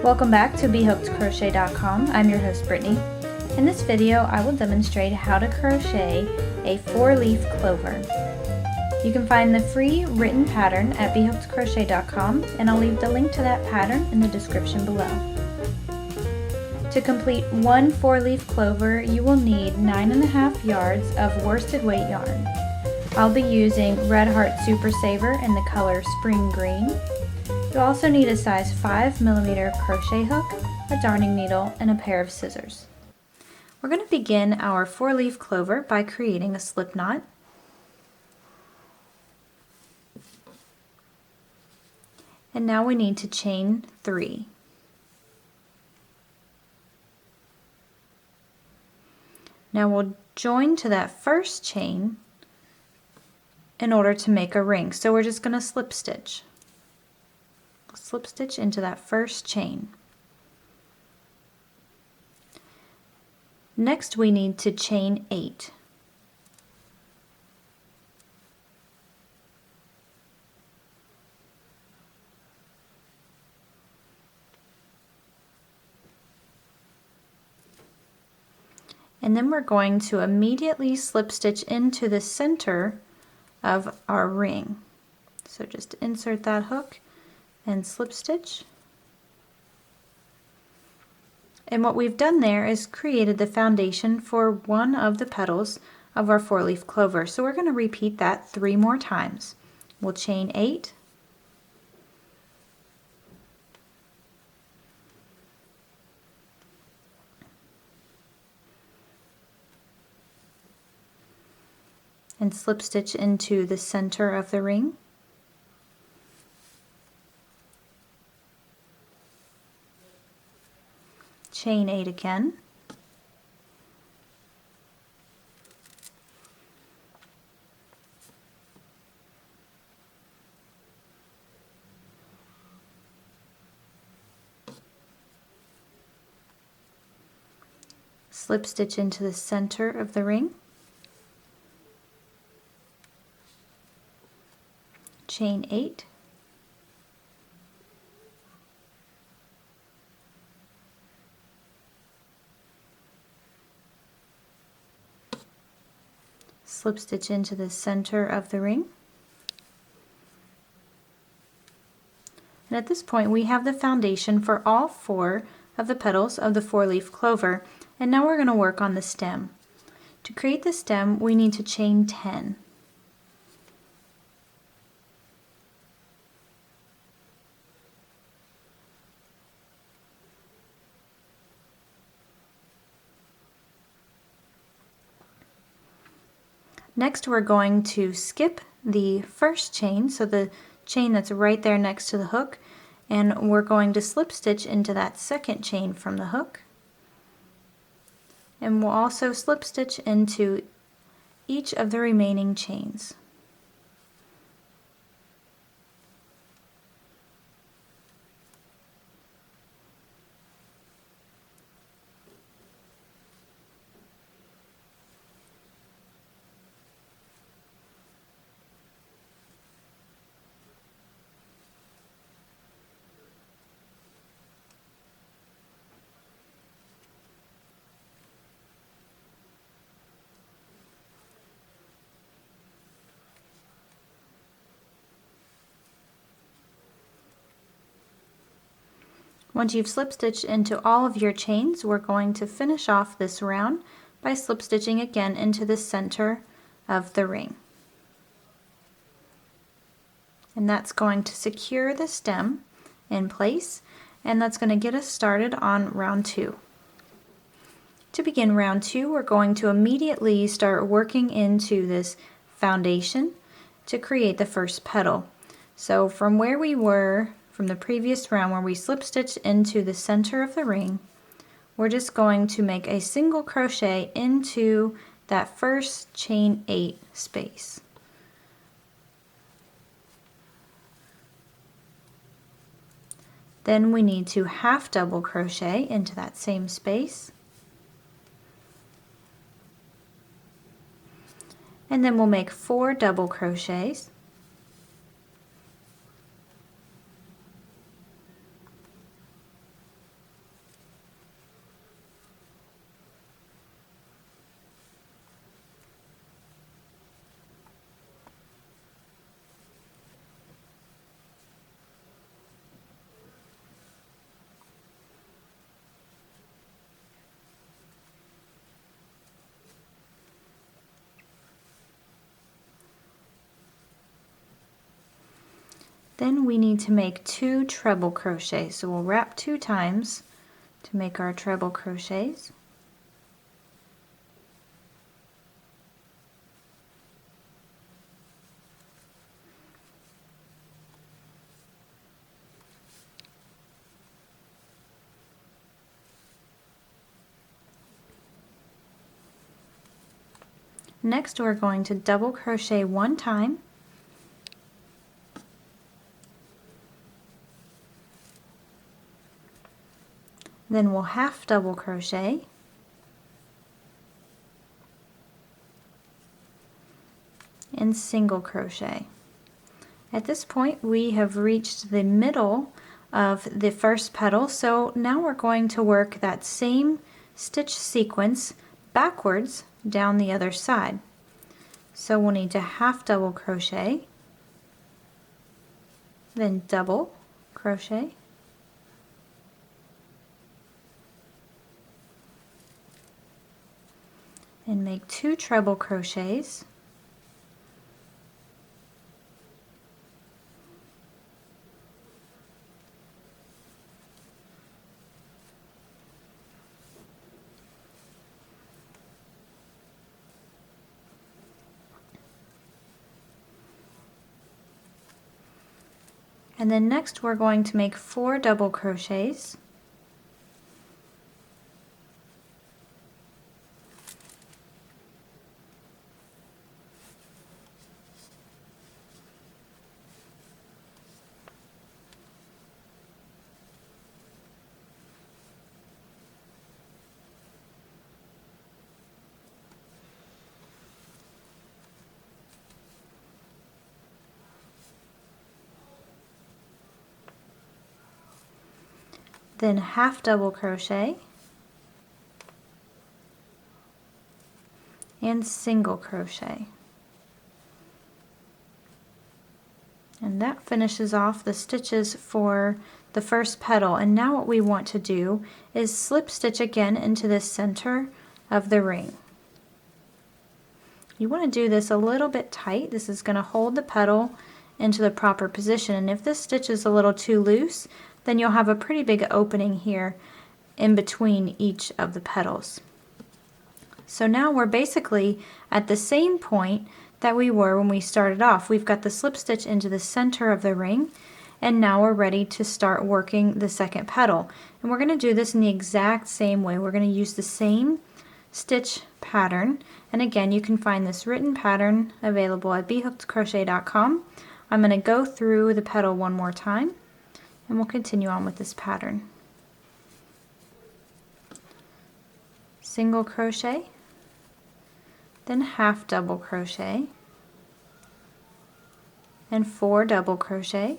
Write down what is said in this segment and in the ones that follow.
Welcome back to BHookedCrochet.com. I'm your host Brittany. In this video I will demonstrate how to crochet a 4-leaf clover. You can find the free written pattern at BHookedCrochet.com, and I'll leave the link to that pattern in the description below. To complete one 4-leaf clover, you will need 9.5 yards of worsted weight yarn. I'll be using Red Heart Super Saver in the color Spring Green. You'll also need a size 5mm crochet hook, a darning needle, and a pair of scissors. We're going to begin our 4-leaf clover by creating a slip knot. And now we need to chain 3. Now we'll join to that first chain in order to make a ring. So we're just going to slip stitch. Slip stitch into that first chain. Next we need to chain 8. And then we're going to immediately slip stitch into the center of our ring. So just insert that hook and slip stitch. And what we've done there is created the foundation for one of the petals of our 4-leaf clover. So we're going to repeat that 3 more times. We'll chain 8, and slip stitch into the center of the ring. Chain 8 again. Slip stitch into the center of the ring. Chain 8. Slip stitch into the center of the ring. And at this point we have the foundation for all 4 of the petals of the 4-leaf clover, and now we're going to work on the stem. To create the stem we need to chain 10. Next we're going to skip the first chain, so the chain that's right there next to the hook, and we're going to slip stitch into that second chain from the hook. And we'll also slip stitch into each of the remaining chains. Once you've slip stitched into all of your chains, we're going to finish off this round by slip stitching again into the center of the ring. And that's going to secure the stem in place, and that's going to get us started on round 2. To begin round 2, we're going to immediately start working into this foundation to create the first petal. So from where we were from the previous round where we slip stitched into the center of the ring, we're just going to make a single crochet into that first chain 8 space. Then we need to half double crochet into that same space, and then we'll make 4 double crochets, Then we need to make 2 treble crochets. So we'll wrap 2 times to make our treble crochets. Next we're going to double crochet 1 time, then we'll half double crochet, and single crochet. At this point we have reached the middle of the first petal, so now we're going to work that same stitch sequence backwards down the other side. So we'll need to half double crochet, then double crochet, and make 2 treble crochets, and then next we're going to make 4 double crochets, then half double crochet, and single crochet. And that finishes off the stitches for the first petal. And now what we want to do is slip stitch again into the center of the ring. You want to do this a little bit tight. This is going to hold the petal into the proper position, and if this stitch is a little too loose, then you'll have a pretty big opening here in between each of the petals. So now we're basically at the same point that we were when we started off. We've got the slip stitch into the center of the ring, and now we're ready to start working the second petal. And we're going to do this in the exact same way. We're going to use the same stitch pattern, and again you can find this written pattern available at BHookedCrochet.com. I'm going to go through the petal one more time, and we'll continue on with this pattern. Single crochet, then half double crochet, and 4 double crochet,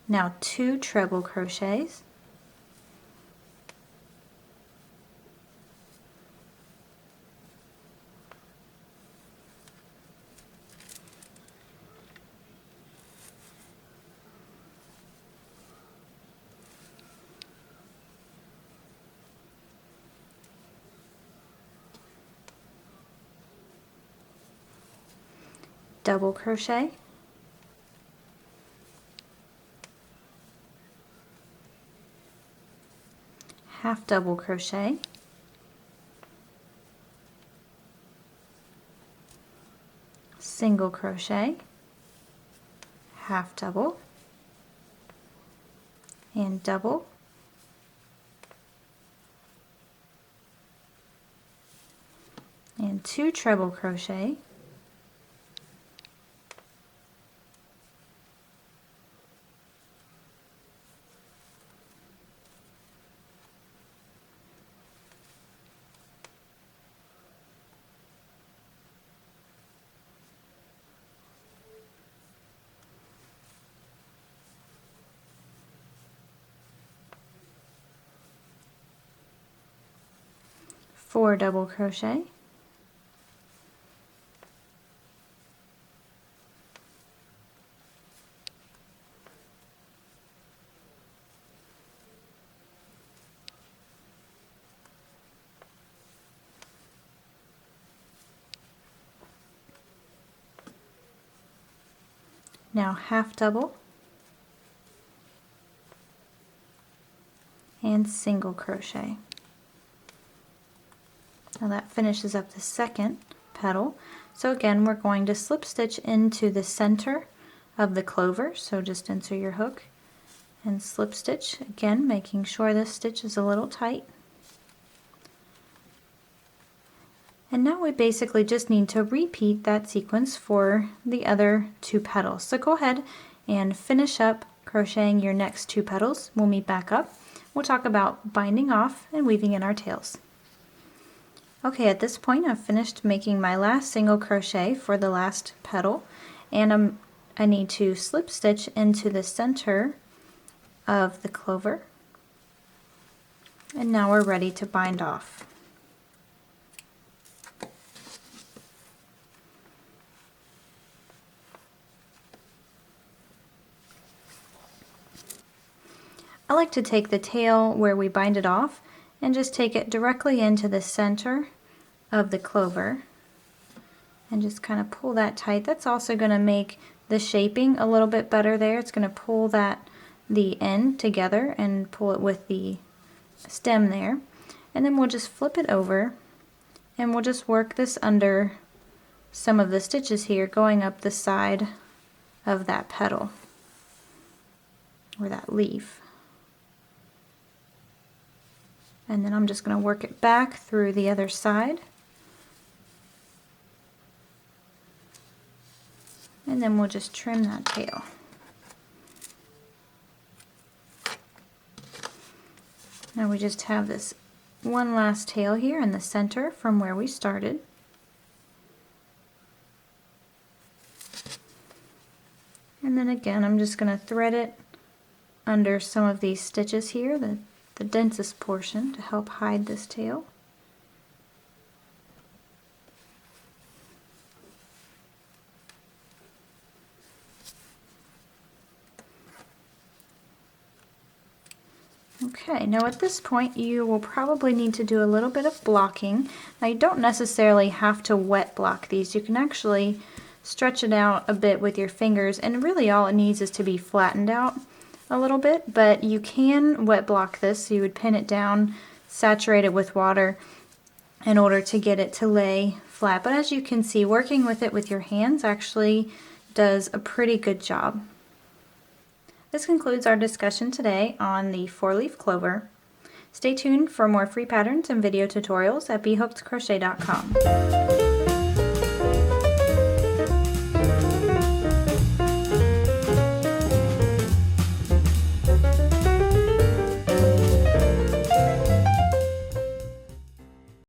now 2 treble crochets, double crochet, half double crochet, single crochet, half double, and double, and 2 treble crochet, 4 double crochet, now half double and single crochet. Now that finishes up the second petal. So again, we're going to slip stitch into the center of the clover. So just insert your hook and slip stitch, again making sure this stitch is a little tight. And now we basically just need to repeat that sequence for the other 2 petals. So go ahead and finish up crocheting your next 2 petals. We'll meet back up. We'll talk about binding off and weaving in our tails. Okay, at this point I've finished making my last single crochet for the last petal, and I need to slip stitch into the center of the clover, and now we're ready to bind off. I like to take the tail where we bind it off and just take it directly into the center of the clover and just kind of pull that tight. That's also going to make the shaping a little bit better there. It's going to pull the end together and pull it with the stem there. And then we'll just flip it over and we'll just work this under some of the stitches here going up the side of that petal or that leaf. And then I'm just going to work it back through the other side. And then we'll just trim that tail. Now we just have this one last tail here in the center from where we started. And then again, I'm just going to thread it under some of these stitches here, the densest portion, to help hide this tail. Okay, now at this point you will probably need to do a little bit of blocking. Now you don't necessarily have to wet block these. You can actually stretch it out a bit with your fingers, and really all it needs is to be flattened out a little bit, but you can wet block this. So you would pin it down, saturate it with water in order to get it to lay flat. But as you can see, working with it with your hands actually does a pretty good job. This concludes our discussion today on the 4-leaf clover. Stay tuned for more free patterns and video tutorials at BHookedCrochet.com.